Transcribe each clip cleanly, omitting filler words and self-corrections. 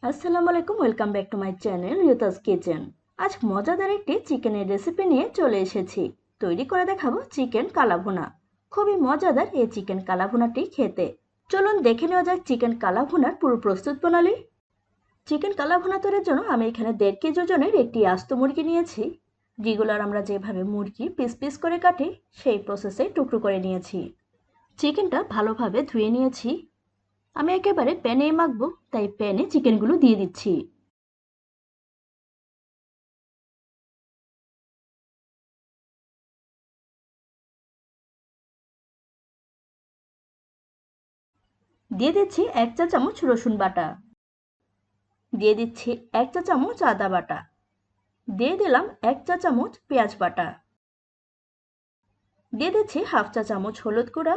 আসসালামু আলাইকুম, welcome back to my channel রিতাস kitchen. আজ মজাদার একটি চিকেনের রেসিপি নিয়ে চলে এসেছি। তৈরি করে দেখাবো চিকেন কালাভুনা। খুবই মজাদার এই চিকেন কালাভুনাটি খেতে। চলুন দেখে নেওয়া যাক চিকেন কালাভুনার পুরো প্রস্তুত প্রণালী। চিকেন কালাভুনা তৈরির জন্য আমি এখানে 1.5 কেজি ওজনের একটি আস্ত মুরগি নিয়েছি। রেগুলার আমরা যেভাবে মুরগি পিস পিস করে কাটি সেই প্রসেসে টুকরো করে নিয়েছি। চিকেনটা ভালোভাবে ধুয়ে নিয়েছি। আমি একেবারে প্যানেই মাখবো, তাই প্যানে চিকেনগুলো দিয়ে দিচ্ছি। দিয়ে দিচ্ছি 1 চা চামচ রসুন বাটা, দিয়ে দিচ্ছি 1 চা চামচ আদা বাটা, দিয়ে দিলাম 1 চা চামচ পেঁয়াজ বাটা, দিয়ে দিচ্ছি হাফ চা চামচ হলুদ গুঁড়া,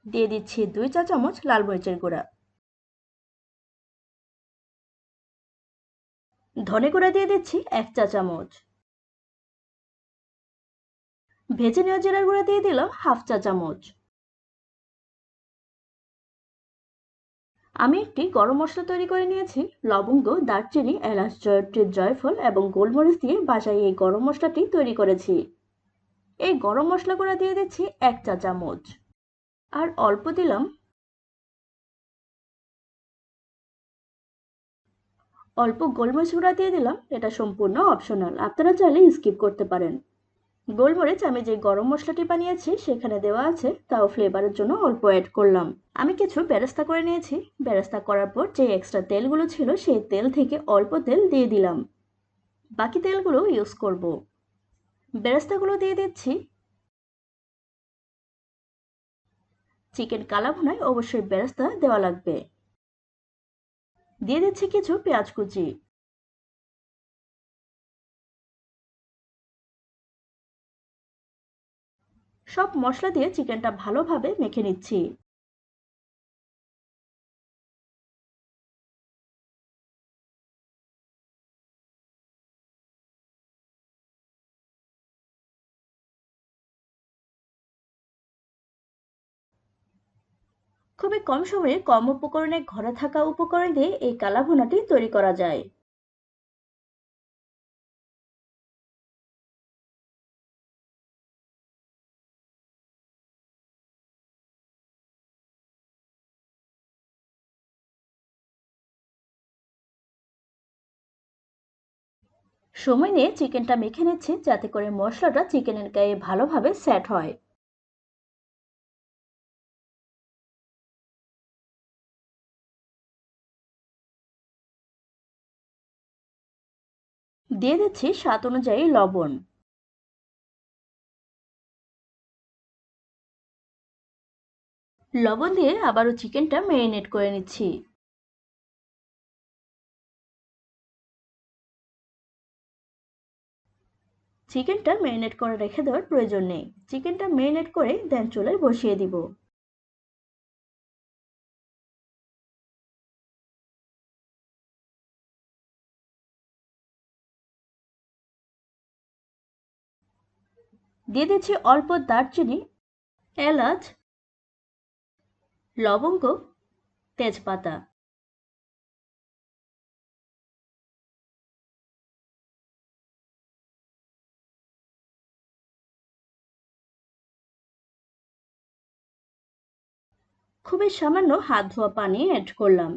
দিয়ে দিচ্ছি 2 চা চামচ লাল মরিচের গুঁড়া, ধনে গুঁড়া দিয়ে দিচ্ছি 1 চা চামচ, ভেজে নেওয়া জিরার গুঁড়া দিয়ে দিলাম হাফ চা চামচ। আমি একটি গরম মশলা তৈরি করে নিয়েছি। লবঙ্গ, দারচিনি, এলাচ, জয়ত্রী, জয়ফল এবং গোলমরিচ দিয়ে বাসায় এই গরম মশলাটি তৈরি করেছি। এই গরম মশলা গুঁড়া দিয়ে দিচ্ছি 1 চা চামচ, আর অল্প দিলাম অল্প গোলমরিচ গুঁড়া দিয়ে দিলাম। এটা সম্পূর্ণ অপশনাল, আপনারা চাইলে স্কিপ করতে পারেন। গোলমরিচ আমি যে গরম মশলাটি বানিয়েছি সেখানে দেওয়া আছে, তাও ফ্লেভারের জন্য অল্প অ্যাড করলাম। আমি কিছু বেরেস্তা করে নিয়েছি। বেরেস্তা করার পর যে এক্সট্রা তেলগুলো ছিল সেই তেল থেকে অল্প তেল দিয়ে দিলাম, বাকি তেলগুলো ইউজ করব। বেরেস্তাগুলো দিয়ে দিচ্ছি। চিকেন কালাভুনায় অবশ্যই বেরেস্তা দেওয়া লাগবে। দিয়ে দিচ্ছি কিছু পেঁয়াজ কুচি। সব মশলা দিয়ে চিকেনটা ভালোভাবে মেখে নিচ্ছি। খুবই কম সময়ে কম উপকরণে ঘরে থাকা উপকরণ দিয়ে এই কালাভুনাটি তৈরি করা যায়। সময় নিয়ে চিকেনটা মেখে নিচ্ছি যাতে করে মশলাটা চিকেনের গায়ে ভালোভাবে সেট হয়। দিয়ে দিচ্ছি স্বাদ অনুযায়ী লবণ। লবণ দিয়ে আবারও চিকেনটা ম্যারিনেট করে নিচ্ছি। চিকেনটা ম্যারিনেট করে রেখে দেওয়ার প্রয়োজন নেই। চিকেনটা ম্যারিনেট করে দেন চুলায় বসিয়ে দিব। দিয়ে দিচ্ছি অল্প দারচিনি, এলাচ, লবঙ্গ, তেজপাতা। খুবই সামান্য হাত ধোয়া পানি অ্যাড করলাম।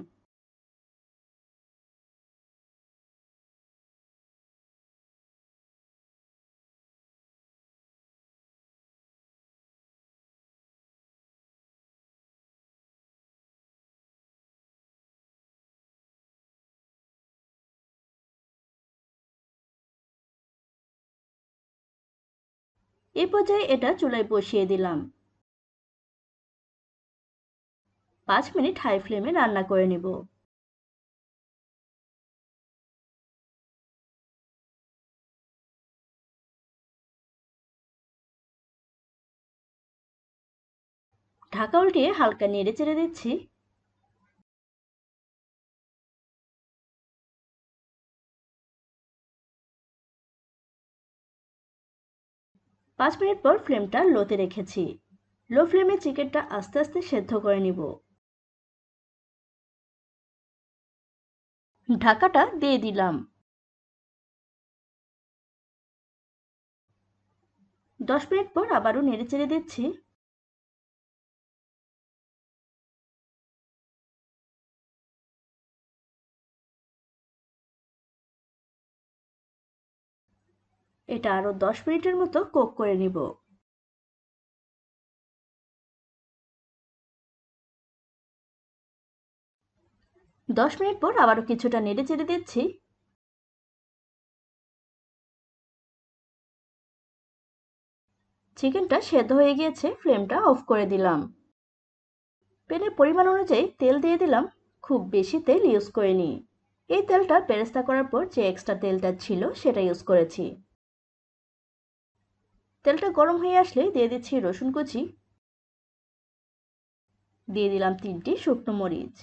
এই পর্যায়ে এটা চুলায় বসিয়ে দিলাম। 5 মিনিট হাই ফ্লেমে রান্না করে নেব। ঢাকা উল্টিয়ে হালকা নেড়ে চেড়ে দিচ্ছি। 5 মিনিট পর ফ্লেমটা লোতে রেখেছি। লো ফ্লেমে চিকেনটা আস্তে আস্তে সেদ্ধ করে নিব। ঢাকাটা দিয়ে দিলাম। 10 মিনিট পর আবারও নেড়েচেড়ে দিচ্ছি। এটা আরো 10 মিনিটের মতো কুক করে নিব। 10 মিনিট পর আবারও কিছুটা নেড়েচেড়ে দিচ্ছি। চিকেনটা সেদ্ধ হয়ে গিয়েছে, ফ্লেমটা অফ করে দিলাম। প্যানে পরিমাণ অনুযায়ী তেল দিয়ে দিলাম। খুব বেশি তেল ইউজ করিনি। এই তেলটা বেরেস্তা করার পর যে এক্সট্রা তেলটা ছিল সেটা ইউজ করেছি। তেলটা গরম হয়ে আসলে দিয়ে দিচ্ছি রসুন কুচি, দিয়ে দিলাম 3টি শুকনো মরিচ।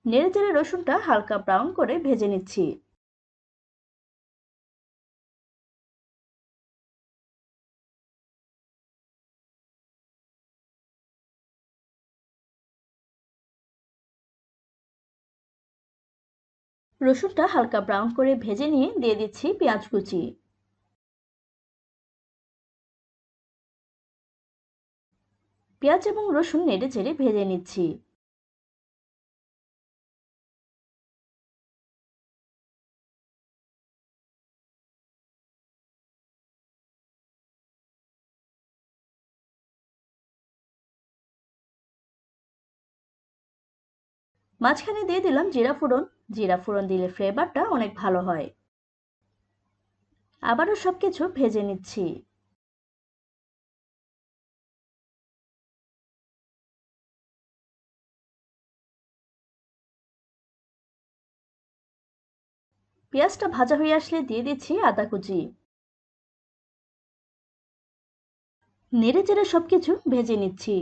নেড়েচেড়ে রসুনটা হালকা ব্রাউন করে ভেজে নিচ্ছি। রসুনটা হালকা ব্রাউন করে ভেজে নিয়ে দিয়ে দিচ্ছি পেঁয়াজ কুচি। পেঁয়াজ এবং রসুন নেড়েচেড়ে ভেজে নিচ্ছি। মাঝখানে দিয়ে দিলাম জিরা ফোড়ন। জিরা ফোড়ন দিলে ফ্লেভারটা অনেক ভালো হয়। আবারও সবকিছু ভেজে নিচ্ছি। পেঁয়াজটা ভাজা হয়ে আসলে দিয়ে দিচ্ছি আদা কুচি। নেড়েচেড়ে সবকিছু ভেজে নিচ্ছি।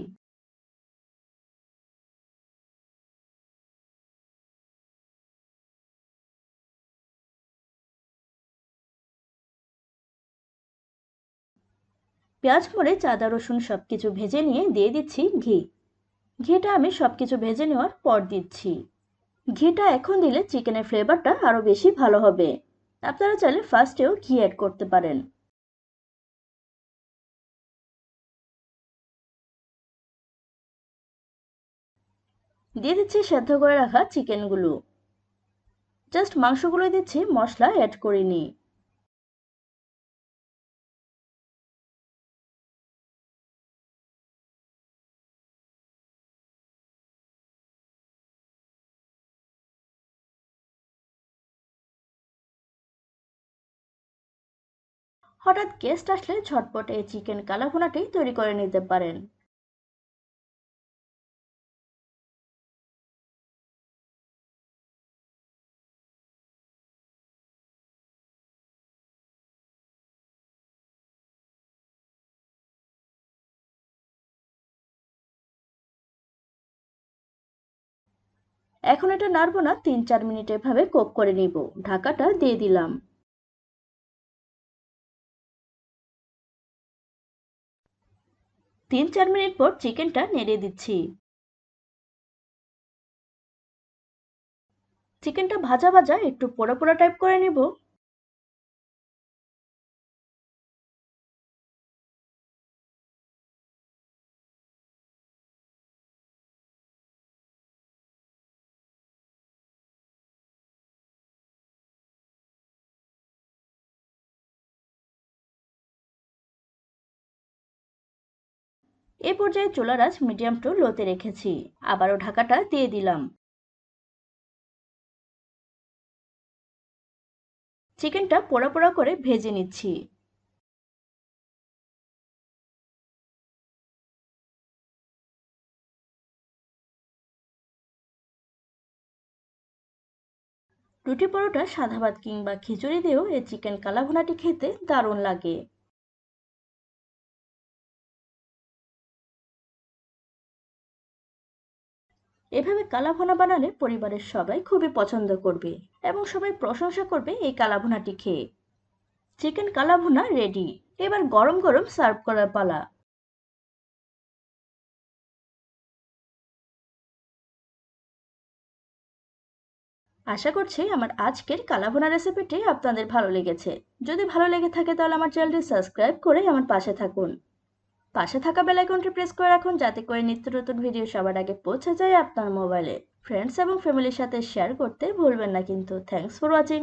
পেঁয়াজ মরিচ আদা রসুন সবকিছু ভেজে নিয়ে দিয়ে দিচ্ছি ঘি। ঘিটা আমি সবকিছু ভেজে নেওয়ার পর দিচ্ছি। ঘিটা এখন দিলে চিকেনের ফ্লেভারটা আরো বেশি ভালো হবে। আপনারা চাইলে ফার্স্টেও ঘি অ্যাড করতে পারেন। দিয়ে দিচ্ছি সেদ্ধ করে রাখা চিকেনগুলো। জাস্ট মাংসগুলো দিচ্ছি, মশলা অ্যাড করিনি। হঠাৎ গেস্ট আসলে ঝটপট এই চিকেন কালাভুনাটি তৈরি করে নিতে পারেন। এখন এটা নাড়বো না, 3-4 মিনিট এভাবে কুক করে নিব। ঢাকাটা দিয়ে দিলাম। 3-4 মিনিট পর চিকেনটা নেড়ে দিচ্ছি। চিকেনটা ভাজা ভাজা একটু পোড়া পোড়া টাইপ করে নিব। এই পর্যায়ে চুলার আঁচ মিডিয়াম টু লোতে রেখেছি। আবারও ঢাকাটা দিয়ে দিলাম। চিকেনটা পোড়া পোড়া করে ভেজে নিচ্ছি। রুটি পরোটা সাদা ভাত কিংবা খিচুড়ি দিয়েও এই চিকেন কালাভুনাটি খেতে দারুণ লাগে। এভাবে কালাভুনা বানালে পরিবারের সবাই খুবই পছন্দ করবে এবং সবাই প্রশংসা করবে এই কালাভুনাটি খেয়ে। চিকেন কালাভুনা রেডি। এবার গরম গরম সার্ভ করার পালা। আশা করছি আমার আজকের কালাভুনা রেসিপিটি আপনাদের ভালো লেগেছে। যদি ভালো লেগে থাকে তাহলে আমার চ্যানেলটি সাবস্ক্রাইব করে আমার পাশে থাকুন। পাশে থাকা বেল আইকনটি প্রেস করে রাখুন যাতে করে নিত্য নতুন ভিডিও সবার আগে পৌঁছে যায় আপনার মোবাইলে। ফ্রেন্ডস এবং ফ্যামিলির সাথে শেয়ার করতে ভুলবেন না কিন্তু। Thanks for watching.